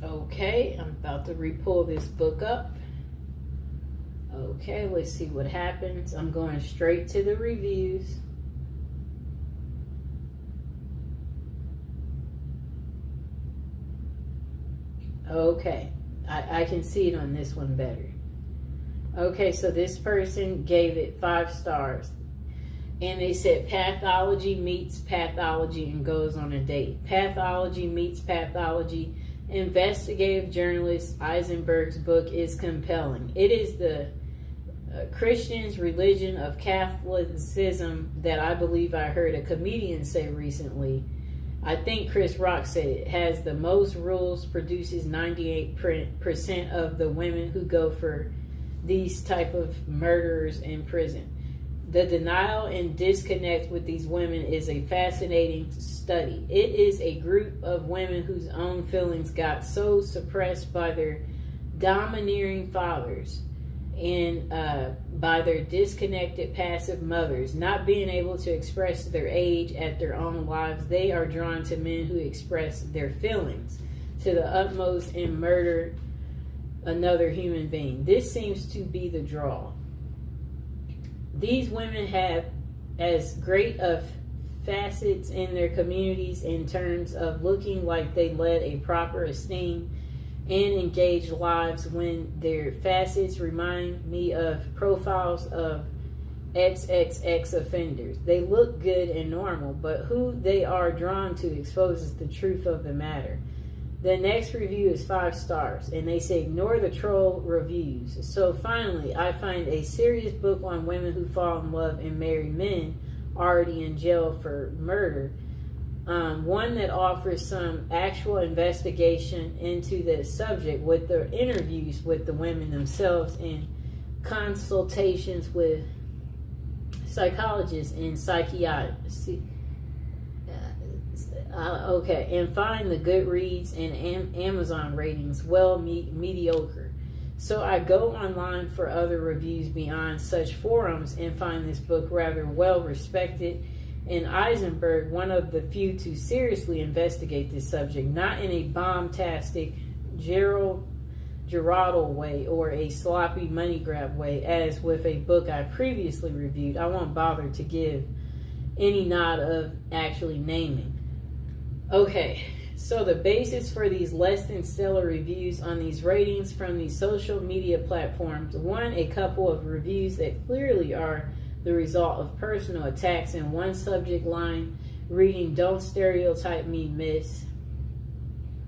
Okay, I'm about to re-pull this book up. Okay, let's see what happens. I'm going straight to the reviews. Okay, I can see it on this one better. Okay, so this person gave it 5 stars. And they said pathology meets pathology and goes on a date. Pathology meets pathology. Investigative journalist Eisenberg's book is compelling. It is the Christian's religion of Catholicism that I believe I heard a comedian say recently. I think Chris Rock said it has the most rules, produces 98% of the women who go for these type of murderers in prison. The denial and disconnect with these women is a fascinating study. It is a group of women whose own feelings got so suppressed by their domineering fathers and by their disconnected passive mothers, not being able to express their age at their own lives. They are drawn to men who express their feelings to the utmost and murder another human being. This seems to be the draw. These women have as great of facets in their communities in terms of looking like they led a proper, esteemed, and engaged lives, when their facets remind me of profiles of XXX offenders. They look good and normal, but who they are drawn to exposes the truth of the matter. The next review is 5 stars, and they say ignore the troll reviews. So finally, I find a serious book on women who fall in love and marry men already in jail for murder. One that offers some actual investigation into the subject with the interviews with the women themselves and consultations with psychologists and psychiatrists. Okay, and find the Goodreads and Amazon ratings mediocre. So I go online for other reviews beyond such forums and find this book rather well respected. And Eisenberg, one of the few to seriously investigate this subject, not in a bombastic Geraldine way or a sloppy money grab way, as with a book I previously reviewed. I won't bother to give any nod of actually naming. Okay, so the basis for these less than stellar reviews on these ratings from these social media platforms: 1, a couple of reviews that clearly are the result of personal attacks, and one subject line reading "Don't stereotype me, miss."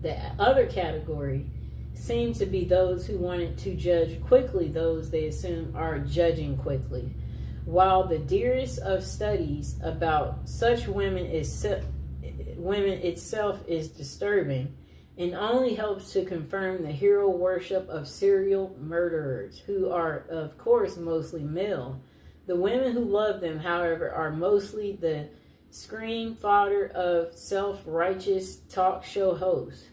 The other category seem to be those who wanted to judge quickly those they assume are judging quickly. While the dearest of studies about such women itself is disturbing, and only helps to confirm the hero worship of serial murderers, who are, of course, mostly male. The women who love them, however, are mostly the screen fodder of self-righteous talk show hosts.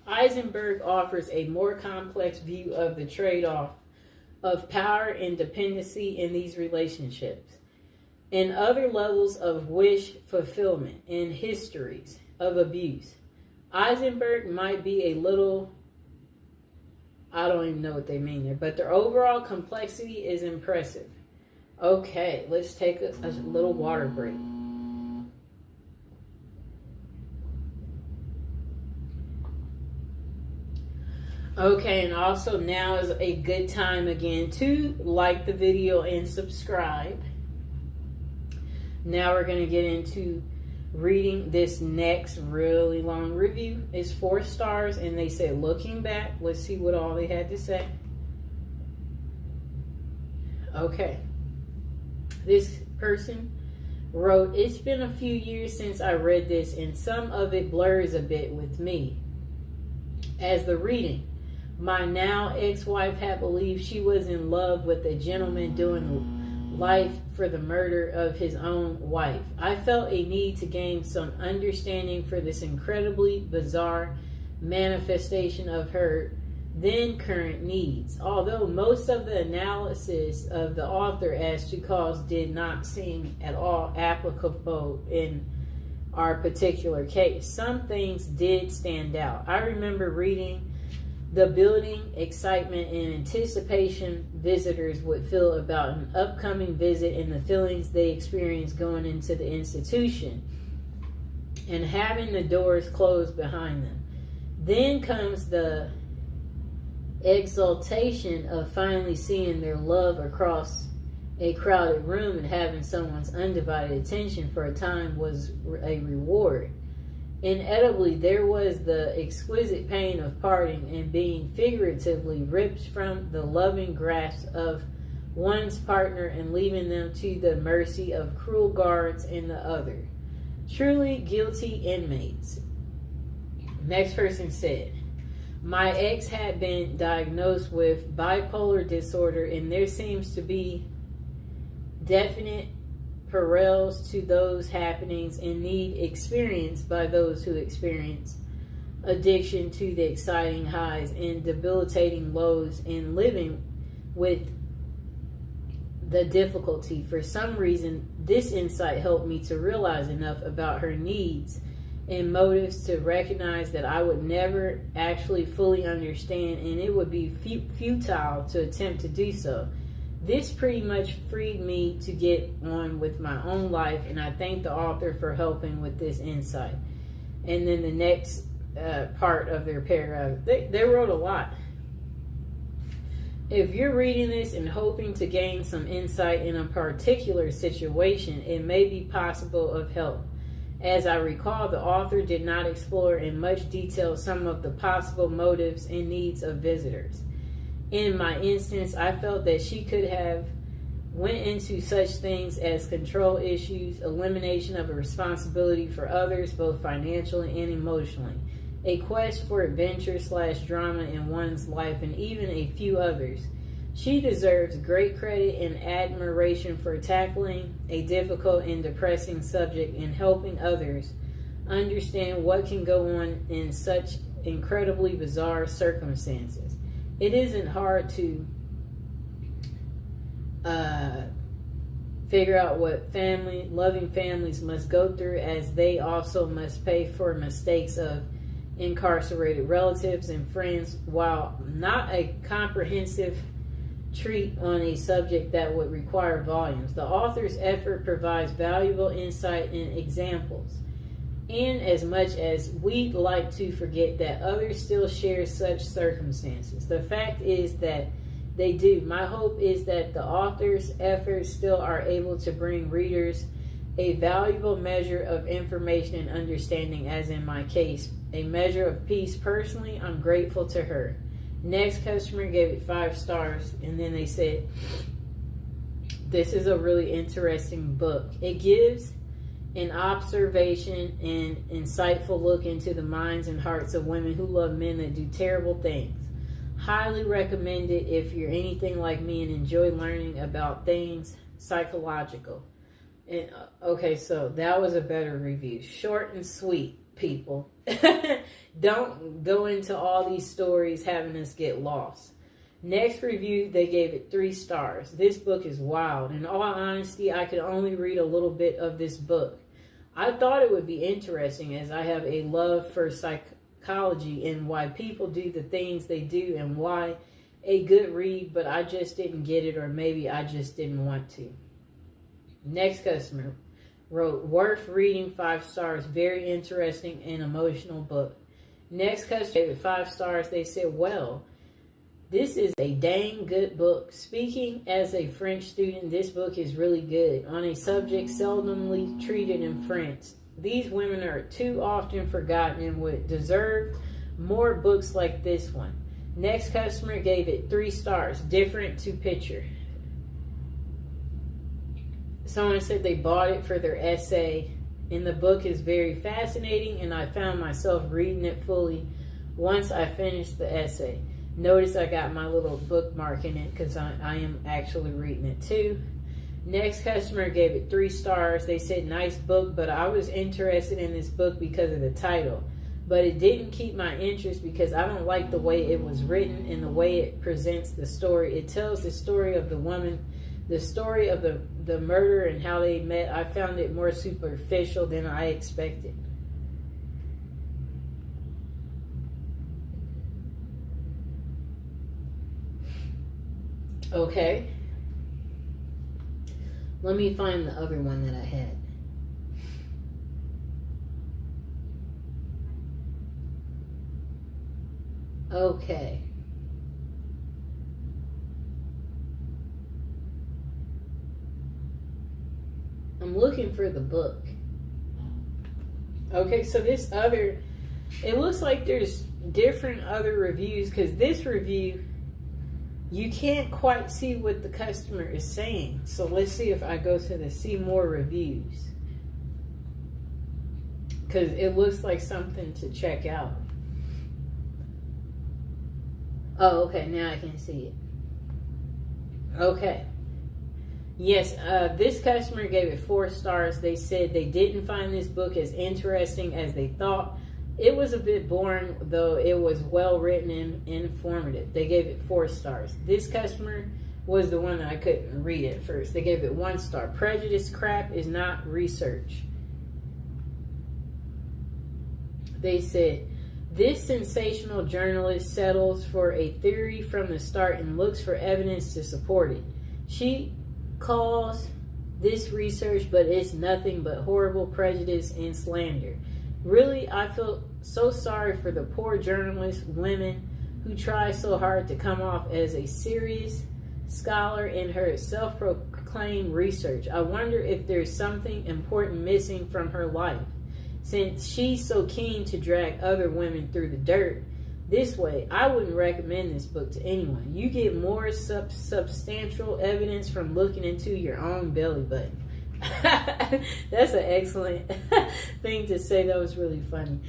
Eisenberg offers a more complex view of the trade-off of power and dependency in these relationships, and other levels of wish fulfillment and histories of abuse. Eisenberg might be a little, I don't even know what they mean there, but their overall complexity is impressive. Okay, let's take a little water break. Okay, and also now is a good time again to like the video and subscribe. Now we're going to get into reading this next really long review. It's 4 stars, and they said, looking back, let's see what all they had to say. Okay. This person wrote, it's been a few years since I read this, and some of it blurs a bit with me. As the reading, my now ex-wife had believed she was in love with a gentleman doing life for the murder of his own wife. I felt a need to gain some understanding for this incredibly bizarre manifestation of her then current needs. Although most of the analysis of the author as to cause did not seem at all applicable in our particular case, some things did stand out. I remember reading the building excitement and anticipation visitors would feel about an upcoming visit and the feelings they experienced going into the institution and having the doors closed behind them. Then comes the exaltation of finally seeing their love across a crowded room, and having someone's undivided attention for a time was a reward. Inevitably, there was the exquisite pain of parting and being figuratively ripped from the loving grasp of one's partner and leaving them to the mercy of cruel guards and the other. Truly guilty inmates. Next person said, my ex had been diagnosed with bipolar disorder, and there seems to be definite parallels to those happenings and need experienced by those who experience addiction to the exciting highs and debilitating lows and living with the difficulty. For some reason, this insight helped me to realize enough about her needs and motives to recognize that I would never actually fully understand, and it would be futile to attempt to do so. This pretty much freed me to get on with my own life, and I thank the author for helping with this insight. And then the next part of their paragraph, they wrote a lot. If you're reading this and hoping to gain some insight in a particular situation, it may be possible of help. As I recall, the author did not explore in much detail some of the possible motives and needs of visitors. In my instance, I felt that she could have went into such things as control issues, elimination of a responsibility for others, both financially and emotionally, a quest for adventure/drama in one's life, and even a few others. She deserves great credit and admiration for tackling a difficult and depressing subject and helping others understand what can go on in such incredibly bizarre circumstances. It isn't hard to figure out what loving families must go through, as they also must pay for mistakes of incarcerated relatives and friends. While not a comprehensive treat on a subject that would require volumes, the author's effort provides valuable insight and examples. In as much as we'd like to forget that others still share such circumstances, the fact is that they do. My hope is that the author's efforts still are able to bring readers a valuable measure of information and understanding, as in my case, a measure of peace. Personally, I'm grateful to her. Next customer gave it 5 stars, and then they said, This is a really interesting book. It gives an observation and insightful look into the minds and hearts of women who love men that do terrible things. Highly recommend it if you're anything like me and enjoy learning about things psychological. And okay, so that was a better review. Short and sweet, people. Don't go into all these stories having us get lost. Next review, they gave it 3 stars. This book is wild. In all honesty, I could only read a little bit of this book. I thought it would be interesting as I have a love for psychology and why people do the things they do and why a good read, but I just didn't get it, or maybe I just didn't want to. Next customer wrote, worth reading, 5 stars, very interesting and emotional book. Next customer gave it 5 stars. They said, well, this is a dang good book. Speaking as a French student, this book is really good on a subject seldomly treated in France. These women are too often forgotten and would deserve more books like this one. Next customer gave it 3 stars, different to picture. Someone said they bought it for their essay, and the book is very fascinating, and I found myself reading it fully once I finished the essay. Notice I got my little bookmark in it because I am actually reading it too. Next customer gave it 3 stars. They said, nice book, but I was interested in this book because of the title. But it didn't keep my interest because I don't like the way it was written and the way it presents the story. It tells the story of the woman, the story of the murder and how they met. I found it more superficial than I expected. Okay. Let me find the other one that I had. Okay. I'm looking for the book. Okay, so this other, it looks like there's different other reviews because this review, you can't quite see what the customer is saying. So let's see if I go to the see more reviews. Because it looks like something to check out. Oh, okay. Now I can see it. Okay. Yes, this customer gave it 4 stars. They said they didn't find this book as interesting as they thought. It was a bit boring, though it was well written and informative. They gave it 4 stars. This customer was the one that I couldn't read at first. They gave it 1 star. Prejudice crap is not research. They said, this sensational journalist settles for a theory from the start and looks for evidence to support it. She calls this research, but it's nothing but horrible prejudice and slander. Really, I feel so sorry for the poor journalist women who try so hard to come off as a serious scholar in her self-proclaimed research. I wonder if there's something important missing from her life, since she's so keen to drag other women through the dirt this way. I wouldn't recommend this book to anyone. You get more substantial evidence from looking into your own belly button. That's an excellent thing to say. That was really funny.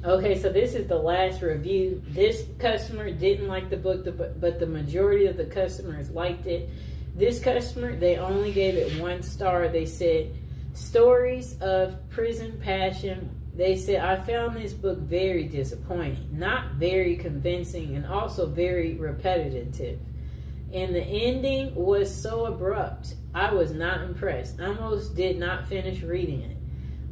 Okay, so this is the last review. This customer didn't like the book, but the majority of the customers liked it. This customer, they only gave it 1 star. They said, stories of prison passion. They said, I found this book very disappointing, not very convincing, and also very repetitive. And the ending was so abrupt. I was not impressed. I almost did not finish reading it.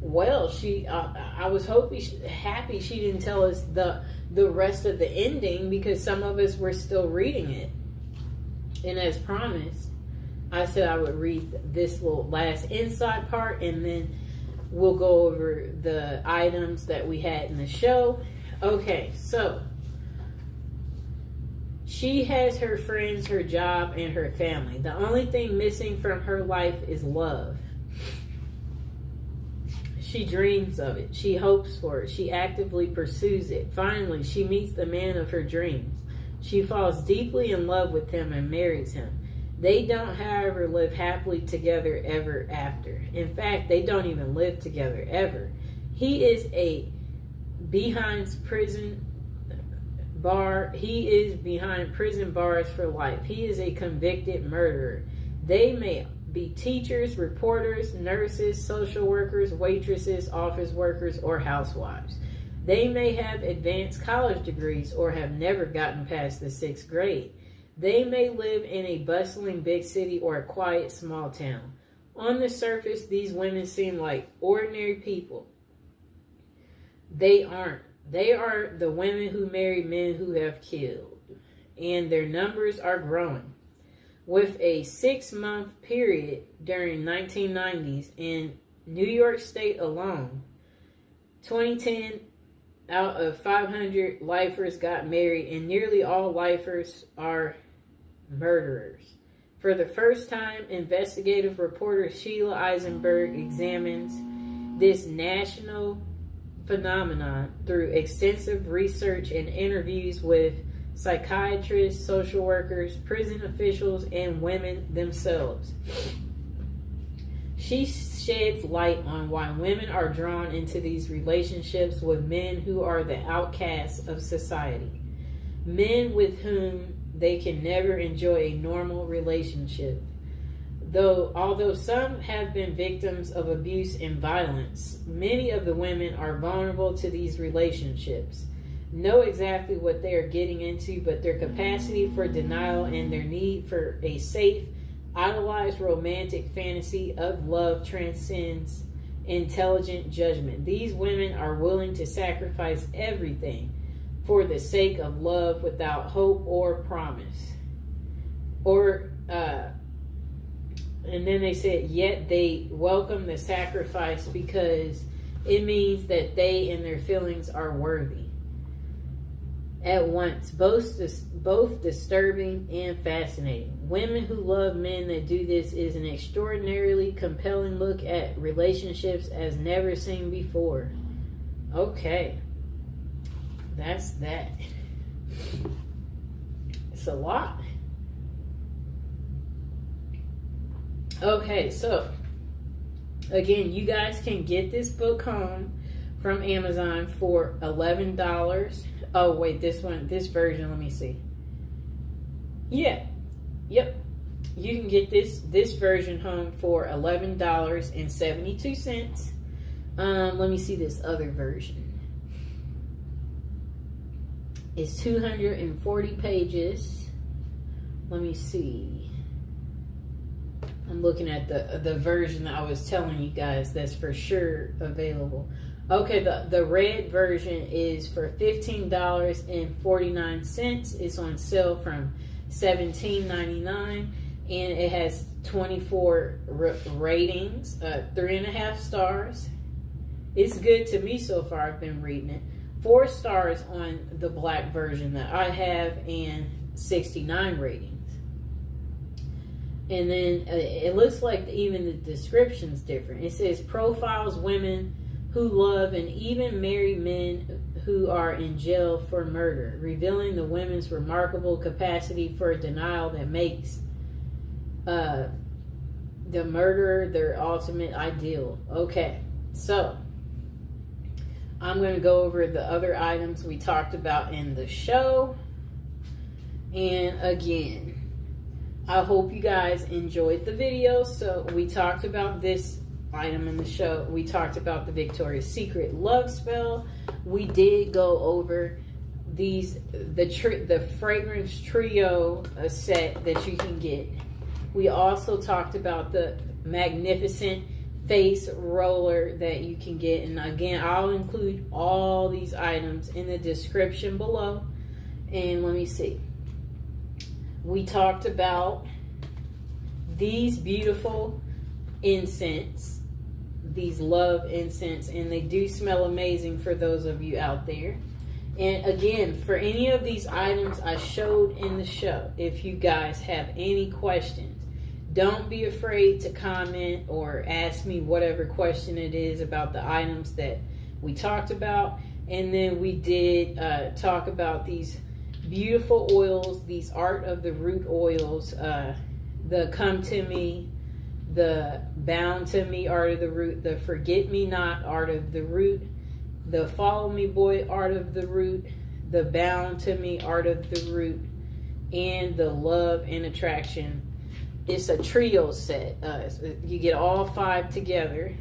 Well, I was happy she didn't tell us the rest of the ending, because some of us were still reading it. And as promised, I said I would read this little last inside part, and then we'll go over the items that we had in the show. Okay, so she has her friends, her job, and her family. The only thing missing from her life is love. She dreams of it. She hopes for it. She actively pursues it. Finally, she meets the man of her dreams. She falls deeply in love with him and marries him. They don't, however, live happily together ever after. In fact, they don't even live together ever. He is behind prison bars for life. He is a convicted murderer. They may be teachers, reporters, nurses, social workers, waitresses, office workers, or housewives. They may have advanced college degrees or have never gotten past the 6th grade. They may live in a bustling big city or a quiet small town. On the surface, these women seem like ordinary people. They aren't. They are the women who marry men who have killed, and their numbers are growing. With a 6-month period during 1990s in New York State alone, 2010 out of 500 lifers got married, and nearly all lifers are murderers. For the first time, investigative reporter Sheila Eisenberg examines this national phenomenon through extensive research and interviews with psychiatrists, social workers, prison officials, and women themselves. She sheds light on why women are drawn into these relationships with men who are the outcasts of society, men with whom they can never enjoy a normal relationship. Although some have been victims of abuse and violence, many of the women are vulnerable to these relationships, know exactly what they are getting into, but their capacity for denial and their need for a safe, idolized romantic fantasy of love transcends intelligent judgment. These women are willing to sacrifice everything for the sake of love without hope or promise. And then they said, yet they welcome the sacrifice because it means that they and their feelings are worthy. At once, both disturbing and fascinating. Women who love men that do this is an extraordinarily compelling look at relationships as never seen before. Okay. That's that. It's a lot. Okay, so again, you guys can get this book home from Amazon for $11. Oh wait, this version, let me see. Yep. You can get this version home for $11.72. Let me see this other version. It's 240 pages. Let me see. I'm looking at the version that I was telling you guys that's for sure available. Okay, the red version is for $15.49. It's on sale from $17.99, and it has 24 ratings, 3.5 stars. It's good to me so far. I've been reading it. 4 stars on the black version that I have, and 69 ratings. And then it looks like even the description's different. It says profiles women who love and even marry men who are in jail for murder, revealing the women's remarkable capacity for denial that makes the murderer their ultimate ideal. Okay, so I'm going to go over the other items we talked about in the show. And again, I hope you guys enjoyed the video. So we talked about this item in the show. We talked about the Victoria's Secret love spell. We did go over the fragrance trio set that you can get. We also talked about the magnificent face roller that you can get. And again, I'll include all these items in the description below. And let me see. We talked about these beautiful incense, these love incense, and they do smell amazing for those of you out there. And again, for any of these items I showed in the show, if you guys have any questions, don't be afraid to comment or ask me whatever question it is about the items that we talked about. And then we did talk about these beautiful oils, these Art of the Root oils. the come to me, the bound to me art of the root, the forget me not art of the root, the follow me boy art of the root, the bound to me art of the root, and the love and attraction. It's a trio set. You get all 5 together.